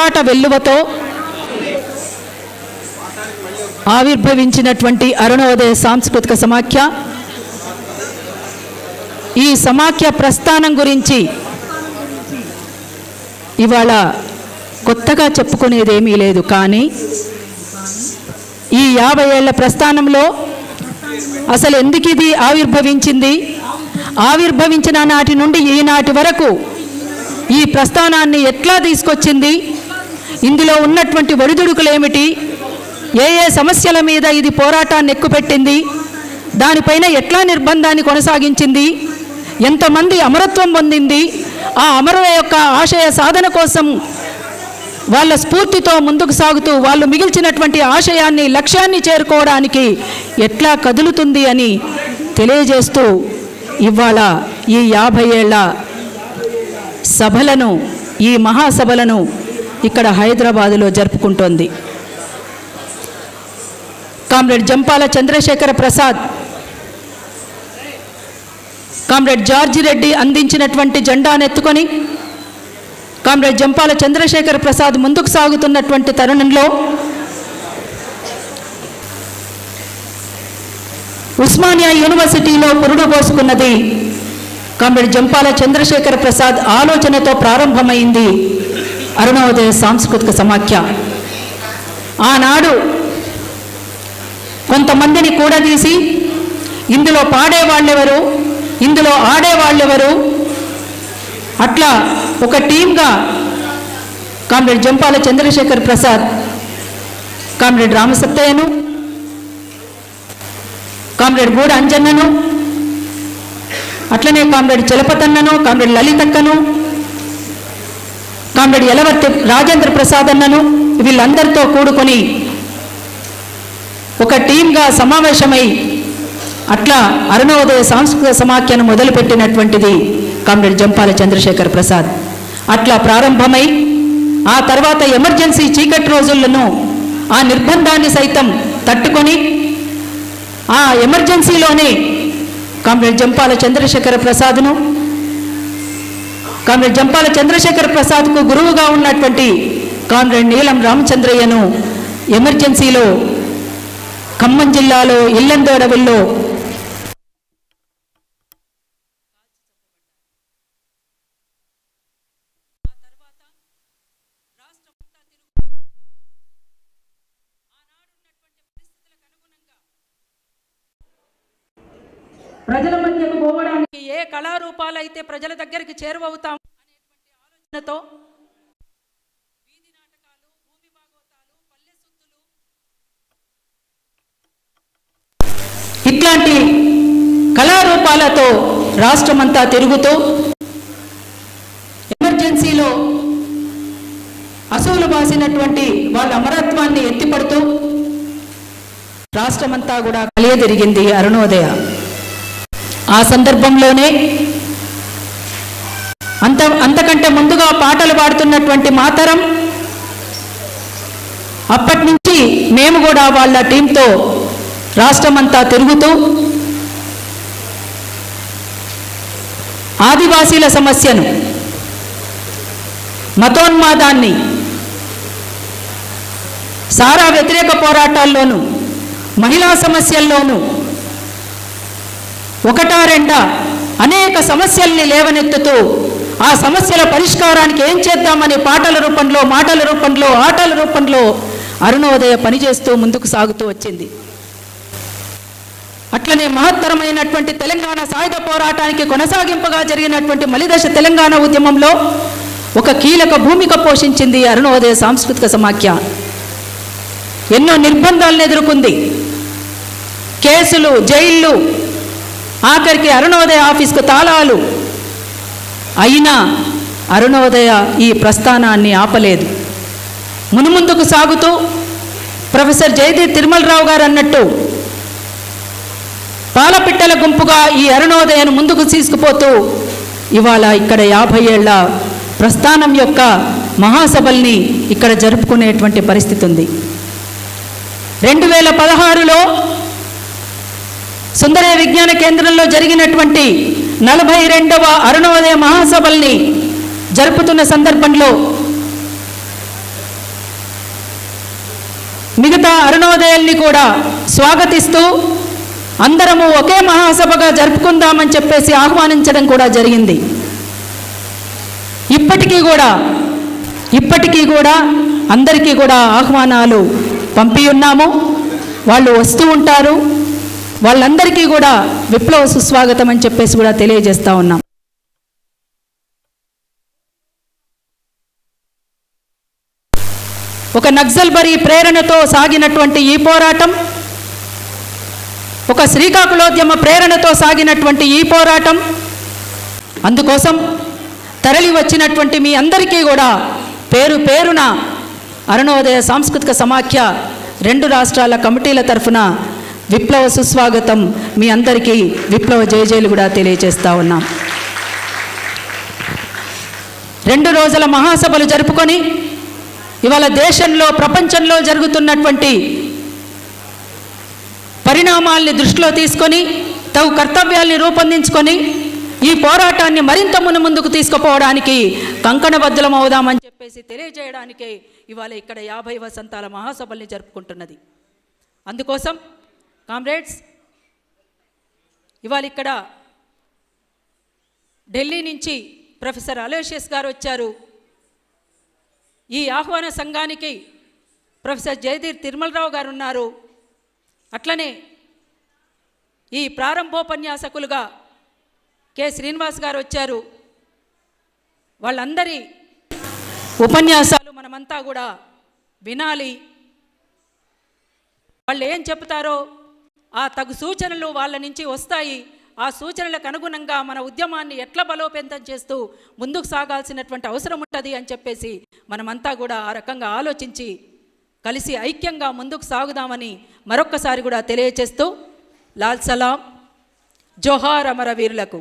పోరాట వెల్లువతో ఆవిర్భవించినటువంటి అరుణోదయ సాంస్కృతిక సమాఖ్య, ఈ సమాఖ్య ప్రస్థానం గురించి ఇవాళ కొత్తగా చెప్పుకునేదేమీ లేదు. కానీ ఈ 50 ఏళ్ల ప్రస్థానంలో అసలు ఎందుకు ఇది ఆవిర్భవించింది, ఆవిర్భవించిన నాటి నుండి ఈనాటి వరకు ఈ ప్రస్థానాన్ని ఎట్లా తీసుకొచ్చింది, ఇందులో ఉన్నటువంటి ఒడిదుడుకులు ఏమిటి, ఏ ఏ సమస్యల మీద ఇది పోరాటాన్ని ఎక్కుపెట్టింది, దానిపైన ఎట్లా నిర్బంధాన్ని కొనసాగించింది, ఎంతమంది అమరత్వం పొందింది, ఆ అమరుల యొక్క ఆశయ సాధన కోసం వాళ్ళ స్ఫూర్తితో ముందుకు సాగుతూ వాళ్ళు మిగిల్చినటువంటి ఆశయాన్ని లక్ష్యాన్ని చేరుకోవడానికి ఎట్లా కదులుతుంది అని తెలియజేస్తూ ఇవాళ ఈ 50 ఏళ్ల సభలను, ఈ మహాసభలను ఇక్కడ హైదరాబాదులో జరుపుకుంటోంది. Comrade Jampala Chandrasekhara Prasad, comrade George Reddy అందించినటువంటి జెండానెత్తుకొని కామ్రేడ్ జంపాల చంద్రశేఖర ప్రసాద్ ముందుకు సాగుతున్నటువంటి తరుణంలో ఉస్మానియా యూనివర్సిటీలో పురుడు పోసుకున్నది కామ్రేడ్ జంపాల చంద్రశేఖర ప్రసాద్ ఆలోచనతో ప్రారంభమైంది అరుణోదయ సాంస్కృతిక సమాఖ్య. ఆనాడు కొంతమందిని కూడదీసి ఇందులో పాడేవాళ్ళెవరు, ఇందులో ఆడేవాళ్ళెవరు, అట్లా ఒక టీమ్గా కామ్రేడ్ జంపాల చంద్రశేఖర్ ప్రసాద్, కామ్రేడ్ రామసత్తయ్యను, కామ్రేడ్ గూడ అంజన్నను, అట్లనే కామ్రేడ్ చలపతన్నను, కామ్రేడ్ లలితక్కను, కామ్రేడ్ యలవర్తి రాజేంద్ర ప్రసాద్ అన్నను, వీళ్ళందరితో కూడుకొని ఒక టీమ్గా సమావేశమై అట్లా అరుణోదయ సాంస్కృతిక సమాఖ్యను మొదలుపెట్టినటువంటిది కామ్రేడ్ జంపాల చంద్రశేఖర్ ప్రసాద్. అట్లా ప్రారంభమై ఆ తర్వాత ఎమర్జెన్సీ చీకటి రోజులను, ఆ నిర్బంధాన్ని సైతం తట్టుకొని ఆ ఎమర్జెన్సీలోనే కామ్రేడ్ జంపాల చంద్రశేఖర ప్రసాద్ను, కామ్రేడ్ జంపాల చంద్రశేఖర ప్రసాద్కు గురువుగా ఉన్నటువంటి కామ్రేడ్ నీలం రామచంద్రయ్యను ఎమర్జెన్సీలో ఖమ్మం జిల్లాలో ఇల్లందోడవిల్లో ప్రజల మధ్యకు పోవడానికి ఏ కళారూపాలైతే ప్రజల దగ్గరికి చేరువవుతాం అనేటువంటి ఆలోచనతో వీధి నాటకాలు, భూమి భాగవతాలు, పల్లె సుత్తులు ఇట్లాంటి కళారూపాలతో రాష్ట్రమంతా తిరుగుతూ ఎమర్జెన్సీలో అసూలు బాసినటువంటి వాళ్ళ అమరత్వాన్ని ఎత్తిపడుతూ రాష్ట్రమంతా కూడా కలియదిరిగింది అరుణోదయ. ఆ సందర్భంలోనే అంతకంటే ముందుగా పాటలు పాడుతున్నటువంటి మాతరం, అప్పటి నుంచి మేము కూడా వాళ్ళ టీంతో రాష్ట్రమంతా తిరుగుతూ ఆదివాసీల సమస్యను, మతోన్మాదాన్ని, సారా వ్యతిరేక పోరాటాల్లోనూ, మహిళా సమస్యల్లోనూ ఒకటా రెండా అనేక సమస్యల్ని లేవనెత్తుతూ ఆ సమస్యల పరిష్కారానికి ఏం చేద్దామని పాటల రూపంలో, మాటల రూపంలో, ఆటల రూపంలో అరుణోదయ పనిచేస్తూ ముందుకు సాగుతూ వచ్చింది. అట్లనే మహత్తరమైనటువంటి తెలంగాణ సాయుధ పోరాటానికి కొనసాగింపుగా జరిగినటువంటి మలిదశ తెలంగాణ ఉద్యమంలో ఒక కీలక భూమిక పోషించింది అరుణోదయ సాంస్కృతిక సమాఖ్య. ఎన్నో నిర్బంధాలను ఎదుర్కొంది, కేసులు, జైళ్ళు, ఆఖరికి అరుణోదయ ఆఫీస్కు తాళాలు. అయినా అరుణోదయ ఈ ప్రస్థానాన్ని ఆపలేదు. మునుముందుకు సాగుతూ ప్రొఫెసర్ జయదీప్ తిరుమలరావు గారు అన్నట్టు పాలపిట్టల గుంపుగా ఈ అరుణోదయను ముందుకు తీసుకుపోతూ ఇవాళ ఇక్కడ 50 ఏళ్ల ప్రస్థానం యొక్క మహాసభల్ని ఇక్కడ జరుపుకునేటువంటి పరిస్థితి ఉంది. 2016లో సుందరయ్య విజ్ఞాన కేంద్రంలో జరిగినటువంటి 42వ అరుణోదయ మహాసభల్ని జరుపుతున్న సందర్భంలో మిగతా అరుణోదయాల్ని కూడా స్వాగతిస్తూ అందరము ఒకే మహాసభగా జరుపుకుందామని చెప్పేసి ఆహ్వానించడం కూడా జరిగింది. ఇప్పటికీ కూడా అందరికీ కూడా ఆహ్వానాలు పంపి ఉన్నాము. వాళ్ళు వస్తూ ఉంటారు. వాళ్ళందరికీ కూడా విప్లవ సుస్వాగతం అని చెప్పేసి కూడా తెలియజేస్తూ ఉన్నాం. ఒక నక్సల్బరీ ప్రేరణతో సాగినటువంటి ఈ పోరాటం, ఒక శ్రీకాకుళోద్యమ ప్రేరణతో సాగినటువంటి ఈ పోరాటం, అందుకోసం తరలి వచ్చినటువంటి మీ అందరికీ కూడా పేరు పేరున అరుణోదయ సాంస్కృతిక సమాఖ్య 2 రాష్ట్రాల కమిటీల తరఫున విప్లవ సుస్వాగతం, మీ అందరికీ విప్లవ జయజయలు కూడా తెలియజేస్తూ ఉన్నాం. 2 రోజుల మహాసభలు జరుపుకొని ఇవాళ దేశంలో ప్రపంచంలో జరుగుతున్నటువంటి పరిణామాల్ని దృష్టిలో తీసుకొని తగు కర్తవ్యాల్ని రూపొందించుకొని ఈ పోరాటాన్ని మరింత ముందుకు తీసుకుపోవడానికి కంకణబద్ధులం అవుదామని చెప్పేసి తెలియజేయడానికే ఇవాళ ఇక్కడ 50 వసంతాల మహాసభల్ని జరుపుకుంటున్నది. అందుకోసం కామ్రేడ్స్, ఇవాళ ఇక్కడ ఢిల్లీ నుంచి ప్రొఫెసర్ అలోషియస్ గారు వచ్చారు. ఈ ఆహ్వాన సంఘానికి ప్రొఫెసర్ జయధీర్ తిరుమలరావు గారు ఉన్నారు. అట్లనే ఈ ప్రారంభోపన్యాసకులుగా కె శ్రీనివాస్ గారు వచ్చారు. వాళ్ళందరి ఉపన్యాసాలు మనమంతా కూడా వినాలి. వాళ్ళు ఏం చెప్తారో ఆ తగు సూచనలు వాళ్ళ నుంచి వస్తాయి. ఆ సూచనలకు అనుగుణంగా మన ఉద్యమాన్ని ఎట్లా బలోపేతం చేస్తూ ముందుకు సాగాల్సినటువంటి అవసరం ఉంటుంది అని చెప్పేసి మనమంతా కూడా ఆ రకంగా ఆలోచించి కలిసి ఐక్యంగా ముందుకు సాగుదామని మరొక్కసారి కూడా తెలియజేస్తూ లాల్ సలాం, జోహార్ అమరవీరులకు.